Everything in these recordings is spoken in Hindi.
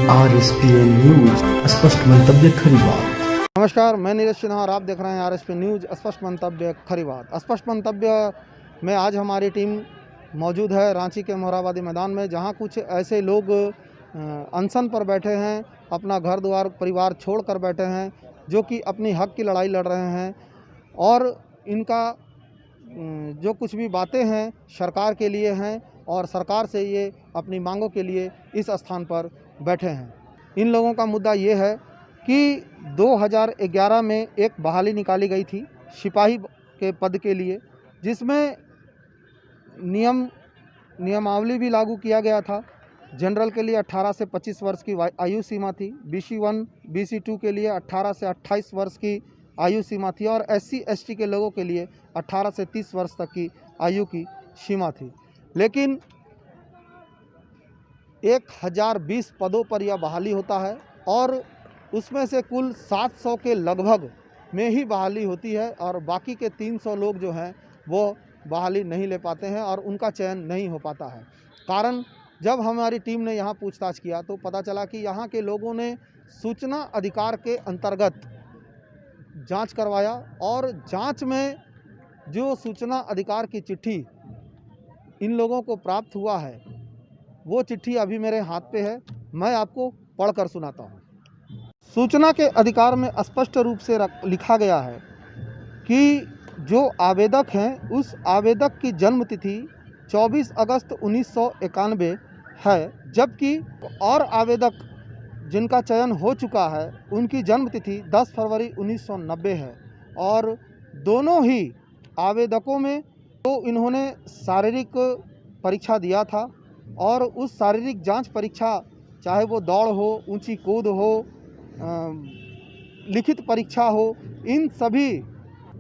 RSPN न्यूज, स्पष्ट मंतव्य खरी बात। नमस्कार, मैं नीरज सिन्हा और आप देख रहे हैं RSPN न्यूज, स्पष्ट मंतव्य खरी बात। स्पष्ट मंतव्य में आज हमारी टीम मौजूद है रांची के मोरहाबादी मैदान में, जहां कुछ ऐसे लोग अनशन पर बैठे हैं, अपना घर द्वार परिवार छोड़ कर बैठे हैं, जो कि अपनी हक की लड़ाई लड़ रहे हैं और इनका जो कुछ भी बातें हैं सरकार के लिए हैं और सरकार से ये अपनी मांगों के लिए इस स्थान पर बैठे हैं। इन लोगों का मुद्दा ये है कि 2011 में एक बहाली निकाली गई थी सिपाही के पद के लिए, जिसमें नियमावली भी लागू किया गया था। जनरल के लिए 18 से 25 वर्ष की आयु सीमा थी, BC1 BC2 के लिए 18 से 28 वर्ष की आयु सीमा थी और SC ST के लोगों के लिए 18 से 30 वर्ष तक की आयु की सीमा थी। लेकिन 1020 पदों पर यह बहाली होता है और उसमें से कुल 700 के लगभग में ही बहाली होती है और बाकी के 300 लोग जो हैं वो बहाली नहीं ले पाते हैं और उनका चयन नहीं हो पाता है। कारण जब हमारी टीम ने यहाँ पूछताछ किया तो पता चला कि यहाँ के लोगों ने सूचना अधिकार के अंतर्गत जांच करवाया और जांच में जो सूचना अधिकार की चिट्ठी इन लोगों को प्राप्त हुआ है वो चिट्ठी अभी मेरे हाथ पे है, मैं आपको पढ़कर सुनाता हूँ। सूचना के अधिकार में स्पष्ट रूप से लिखा गया है कि जो आवेदक हैं उस आवेदक की जन्म तिथि 24 अगस्त 1991 है, जबकि और आवेदक जिनका चयन हो चुका है उनकी जन्म तिथि 10 फरवरी 1990 है और दोनों ही आवेदकों में तो इन्होंने शारीरिक परीक्षा दिया था और उस शारीरिक जांच परीक्षा चाहे वो दौड़ हो, ऊंची कूद हो, लिखित परीक्षा हो, इन सभी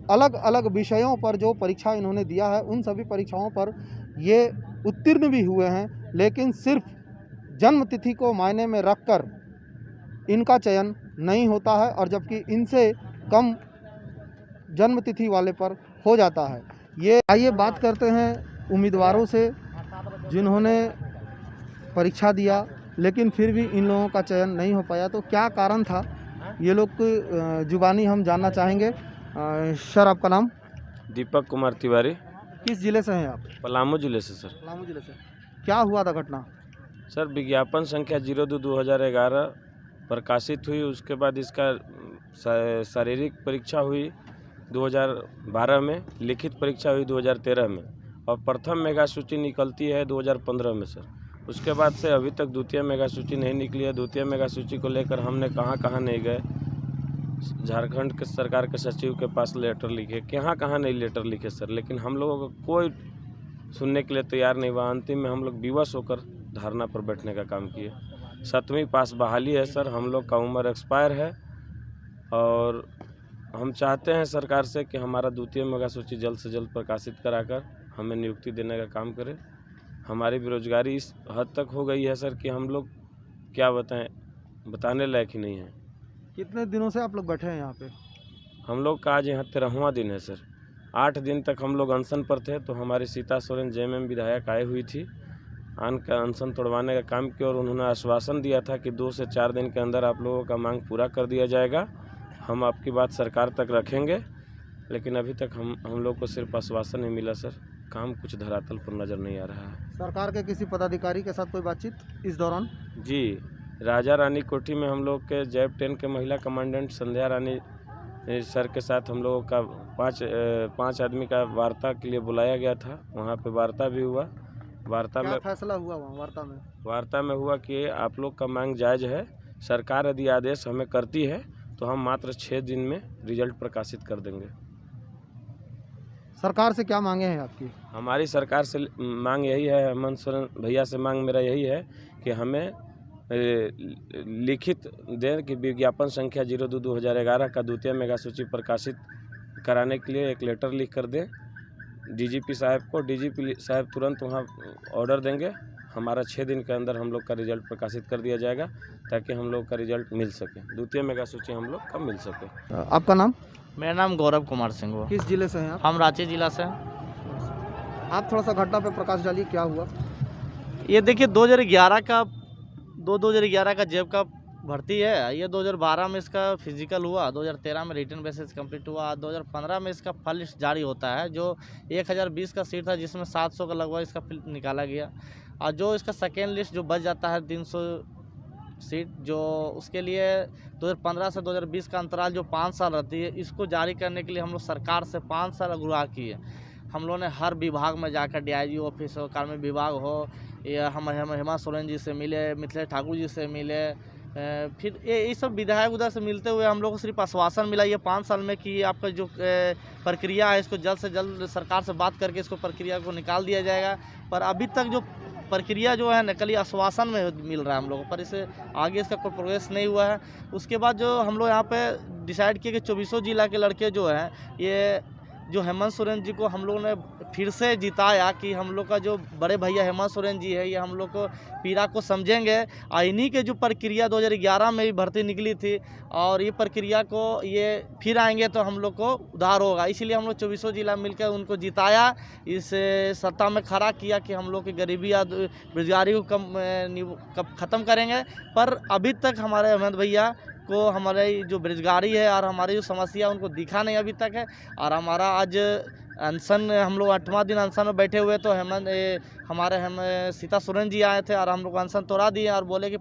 अलग अलग विषयों पर जो परीक्षा इन्होंने दिया है उन सभी परीक्षाओं पर ये उत्तीर्ण भी हुए हैं। लेकिन सिर्फ जन्म तिथि को मायने में रखकर इनका चयन नहीं होता है और जबकि इनसे कम जन्म तिथि वाले पर हो जाता है। ये आइए बात करते हैं उम्मीदवारों से जिन्होंने परीक्षा दिया लेकिन फिर भी इन लोगों का चयन नहीं हो पाया, तो क्या कारण था ये लोग की जुबानी हम जानना चाहेंगे। सर, आपका नाम? दीपक कुमार तिवारी। किस जिले से हैं आप? पलामू जिले से सर। पलामू जिले से। क्या हुआ था घटना? सर, विज्ञापन संख्या 02/2011 प्रकाशित हुई, उसके बाद इसका शारीरिक परीक्षा हुई 2012 में, लिखित परीक्षा हुई 2013 में और प्रथम मेगा सूची निकलती है 2015 में सर। उसके बाद से अभी तक द्वितीय मेगा सूची नहीं निकली है। द्वितीय मेगा सूची को लेकर हमने कहाँ नहीं गए, झारखंड के सरकार के सचिव के पास लेटर लिखे, कहाँ नहीं लेटर लिखे सर, लेकिन हम लोगों को कोई सुनने के लिए तैयार नहीं हुआ। अंतिम में हम लोग विवश होकर धरना पर बैठने का काम किए। 7वीं पास बहाली है सर, हम लोग का उम्र एक्सपायर है और हम चाहते हैं सरकार से कि हमारा द्वितीय मेगा सूची जल्द से जल्द प्रकाशित कराकर हमें नियुक्ति देने का काम करें। हमारी बेरोजगारी इस हद तक हो गई है सर कि हम लोग क्या बताएं, बताने लायक ही नहीं है। कितने दिनों से आप लोग बैठे हैं यहाँ पे? हम लोग का आज यहाँ 13वां दिन है सर। 8 दिन तक हम लोग अनशन पर थे तो हमारी सीता सोरेन JMM विधायक आई हुई थी, आन का अनशन तोड़वाने का काम किया और उन्होंने आश्वासन दिया था कि 2 से 4 दिन के अंदर आप लोगों का मांग पूरा कर दिया जाएगा, हम आपकी बात सरकार तक रखेंगे। लेकिन अभी तक हम लोग को सिर्फ आश्वासन ही मिला सर, काम कुछ धरातल पर नज़र नहीं आ रहा है। सरकार के किसी पदाधिकारी के साथ कोई बातचीत इस दौरान? जी, राजा रानी कोठी में हम लोग के जैप 10 के महिला कमांडेंट संध्या रानी सर के साथ हम लोगों का 5 आदमी का वार्ता के लिए बुलाया गया था। वहाँ पे वार्ता भी हुआ। वार्ता में फैसला हुआ वहाँ वार्ता में हुआ कि आप लोग का मांग जायज़ है, सरकार यदि आदेश हमें करती है तो हम मात्र 6 दिन में रिजल्ट प्रकाशित कर देंगे। सरकार से क्या मांगे हैं आपकी? हमारी सरकार से मांग यही है, हेमंत सोरेन भैया से मांग मेरा यही है कि हमें लिखित दें कि विज्ञापन संख्या 02/2011 का द्वितीय मेगा सूची प्रकाशित कराने के लिए एक लेटर लिख कर दें DGP साहब को। DGP साहब तुरंत वहाँ ऑर्डर देंगे, हमारा 6 दिन के अंदर हम लोग का रिजल्ट प्रकाशित कर दिया जाएगा ताकि हम लोग का रिजल्ट मिल सके, द्वितीय मेगा सूची हम लोग का मिल सके। आपका नाम? मेरा नाम गौरव कुमार सिंह हुआ। किस जिले से हैं आप? हम रांची जिला से। आप थोड़ा सा घटना पे प्रकाश डालिए, क्या हुआ? ये देखिए 2011 का 2011 का जेब का भर्ती है। ये 2012 में इसका फिजिकल हुआ, 2013 में रिटर्न बेसिस कंप्लीट हुआ, 2015 में इसका फल लिस्ट जारी होता है जो 1020 का सीट था जिसमें 700 का लगभग इसका निकाला गया। और जो इसका सेकेंड लिस्ट जो बच जाता है 300 सीट, जो उसके लिए 2015 से 2020 का अंतराल जो 5 साल रहती है, इसको जारी करने के लिए हम लोग सरकार से 5 साल गुहार किए। हम लोगों ने हर विभाग में जाकर DIG ऑफिस हो, कार्मिक विभाग हो, या हम हेमंत सोरेन जी से मिले, मिथिलेश ठाकुर जी से मिले, फिर ये सब विधायक उधर से मिलते हुए हम लोग को सिर्फ आश्वासन मिला ये 5 साल में कि आपका जो प्रक्रिया है इसको जल्द से जल्द सरकार से बात करके इसको प्रक्रिया को निकाल दिया जाएगा। पर अभी तक जो प्रक्रिया जो है नकली आश्वासन में मिल रहा है हम लोगों को, पर इससे आगे इसका कोई प्रोग्रेस नहीं हुआ है। उसके बाद जो हम लोग यहाँ पे डिसाइड किए कि 24 जिला के लड़के जो हैं, ये जो हेमंत सोरेन जी को हम लोगों ने फिर से जिताया कि हम लोग का जो बड़े भैया हेमंत सोरेन जी है, ये हम लोग को पीड़ा को समझेंगे। इन्हीं के जो प्रक्रिया 2011 में भी भर्ती निकली थी और ये प्रक्रिया को ये फिर आएंगे तो हम लोग को उधार होगा। इसीलिए हम लोग 24 जिला मिलकर उनको जिताया, इस सत्ता में खड़ा किया कि हम लोग की गरीबी या बेरोजगारी को ख़त्म करेंगे। पर अभी तक हमारे हेमंत भैया को हमारे जो बेरोजगारी है और हमारी जो समस्या उनको दिखा नहीं अभी तक है। और हमारा आज अनशन, हम लोग 8वां दिन अनशन में बैठे हुए तो हम सीता सोरेन जी आए थे और हम लोग अनशन तोड़ा दिए और बोले कि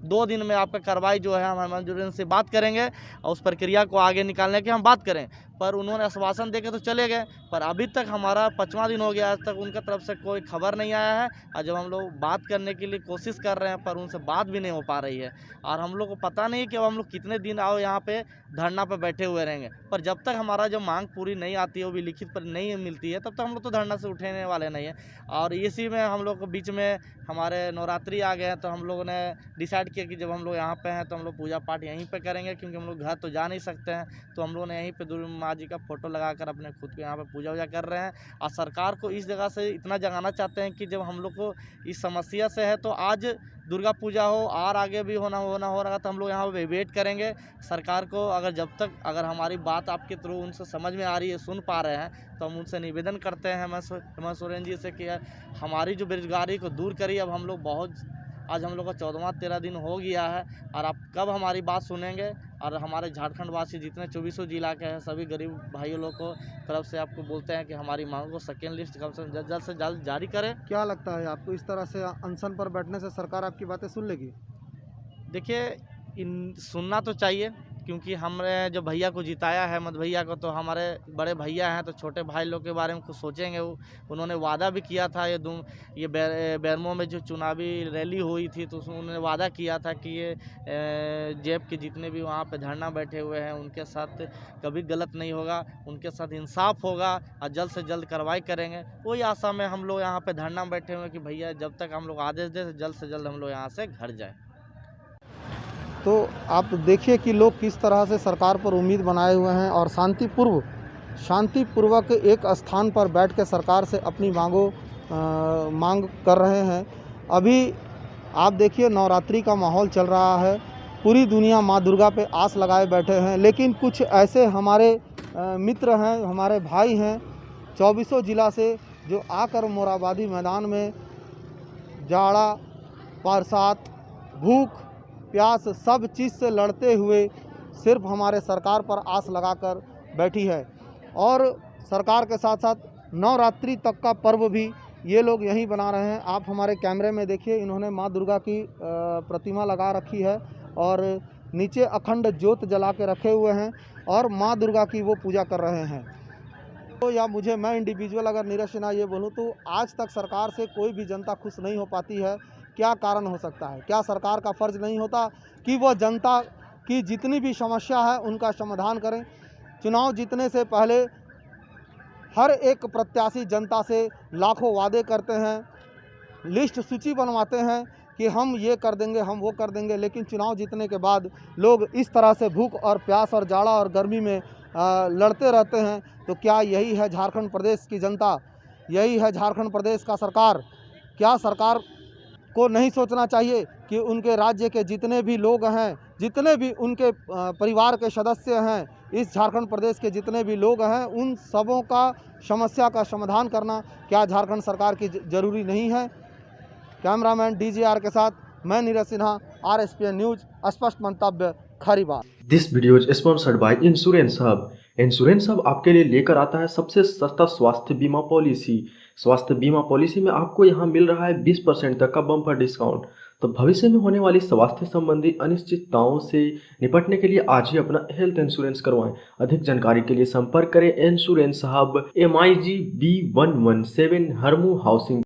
2 दिन में आपका कार्रवाई जो है हम हेमंत सोरेन से बात करेंगे और उस प्रक्रिया को आगे निकालने की हम बात करें। पर उन्होंने आश्वासन देके तो चले गए, पर अभी तक हमारा 5वां दिन हो गया, आज तक उनका तरफ से कोई खबर नहीं आया है। और जब हम लोग बात करने के लिए कोशिश कर रहे हैं पर उनसे बात भी नहीं हो पा रही है। और हम लोग को पता नहीं कि अब हम लोग कितने दिन आओ यहाँ पे धरना पे बैठे हुए रहेंगे। पर जब तक हमारा जो मांग पूरी नहीं आती है, वो भी लिखित पर नहीं मिलती है, तब तक हम लोग तो धरना से उठने वाले नहीं है। और इसी में हम लोग को बीच में हमारे नवरात्रि आ गए हैं, तो हम लोगों ने डिसाइड किया कि जब हम लोग यहाँ पे हैं तो हम लोग पूजा पाठ यहीं पे करेंगे, क्योंकि हम लोग घर तो जा नहीं सकते हैं। तो हम लोगों ने यहीं पे दुर्गा माँ जी का फोटो लगाकर अपने खुद के यहाँ पे पूजा वूजा कर रहे हैं। और सरकार को इस जगह से इतना जगाना चाहते हैं कि जब हम लोग को इस समस्या से है तो आज दुर्गा पूजा हो और आगे भी होना हो रहा तो हम लोग यहाँ पे वेट करेंगे सरकार को। अगर हमारी बात आपके थ्रू उनसे समझ में आ रही है, सुन पा रहे हैं, तो हम उनसे निवेदन करते हैं हेमंत सोरेन जी से कि हमारी जो बेरोजगारी को दूर करिए। अब हम लोग आज हम लोग का 14वां दिन हो गया है और आप कब हमारी बात सुनेंगे। और हमारे झारखंड वासी जितने 24 जिला के हैं सभी गरीब भाइयों लोग को तरफ से आपको बोलते हैं कि हमारी मांगों को सेकेंड लिस्ट कम से कम जल्द से जल्द जारी करें। क्या लगता है आपको इस तरह से अनशन पर बैठने से सरकार आपकी बातें सुन लेगी? देखिए, सुनना तो चाहिए, क्योंकि हमने जो भैया को जिताया है हेमंत भैया को, तो हमारे बड़े भैया हैं, तो छोटे भाई लोग के बारे में कुछ सोचेंगे। उन्होंने वादा भी किया था, ये बेरमो में जो चुनावी रैली हुई थी तो उसमें उन्होंने वादा किया था कि ये जेब के जितने भी वहाँ पे धरना बैठे हुए हैं उनके साथ कभी गलत नहीं होगा, उनके साथ इंसाफ होगा और जल्द से जल्द कार्रवाई करेंगे। वही आशा में हम लोग यहाँ पर धरना में बैठे हुए हैं कि भैया जब तक हम लोग आदेश दें जल्द से जल्द हम लोग यहाँ से घर जाएँ। तो आप देखिए कि लोग किस तरह से सरकार पर उम्मीद बनाए हुए हैं और शांतिपूर्वक एक स्थान पर बैठ के सरकार से अपनी मांग कर रहे हैं। अभी आप देखिए नवरात्रि का माहौल चल रहा है, पूरी दुनिया माँ दुर्गा पे आस लगाए बैठे हैं, लेकिन कुछ ऐसे हमारे मित्र हैं, हमारे भाई हैं 24 जिला से, जो आकर मोराबादी मैदान में जाड़ा, बरसात, भूख, प्यास सब चीज़ से लड़ते हुए सिर्फ हमारे सरकार पर आस लगाकर बैठी है। और सरकार के साथ साथ नवरात्रि तक का पर्व भी ये लोग यहीं बना रहे हैं। आप हमारे कैमरे में देखिए, इन्होंने माँ दुर्गा की प्रतिमा लगा रखी है और नीचे अखंड ज्योत जला के रखे हुए हैं और माँ दुर्गा की वो पूजा कर रहे हैं। तो या मैं इंडिविजुअल अगर नीरज सिन्हा ये बोलूँ तो आज तक सरकार से कोई भी जनता खुश नहीं हो पाती है। क्या कारण हो सकता है? क्या सरकार का फ़र्ज़ नहीं होता कि वो जनता की जितनी भी समस्या है उनका समाधान करें? चुनाव जीतने से पहले हर एक प्रत्याशी जनता से लाखों वादे करते हैं, लिस्ट सूची बनवाते हैं कि हम ये कर देंगे, हम वो कर देंगे, लेकिन चुनाव जीतने के बाद लोग इस तरह से भूख और प्यास और जाड़ा और गर्मी में लड़ते रहते हैं। तो क्या यही है झारखंड प्रदेश की जनता? यही है झारखंड प्रदेश का सरकार? क्या सरकार को नहीं सोचना चाहिए कि उनके राज्य के जितने भी लोग हैं, जितने भी उनके परिवार के सदस्य हैं, इस झारखंड प्रदेश के जितने भी लोग हैं, उन सबों का समस्या का समाधान करना क्या झारखंड सरकार की ज़रूरी नहीं है? कैमरामैन DJR के साथ मैं नीरज सिन्हा, RSPN न्यूज, स्पष्ट मंतव्य, खरी बात। This video is sponsored by insurance hub. Insurance hub आपके लिए लेकर आता है सबसे सस्ता स्वास्थ्य बीमा पॉलिसी। स्वास्थ्य बीमा पॉलिसी में आपको यहाँ मिल रहा है 20% तक का बम्पर डिस्काउंट। तो भविष्य में होने वाली स्वास्थ्य संबंधी अनिश्चितताओं से निपटने के लिए आज ही अपना हेल्थ इंश्योरेंस करवाएं। अधिक जानकारी के लिए संपर्क करें insurance hub, MIG B117 Harmu housing.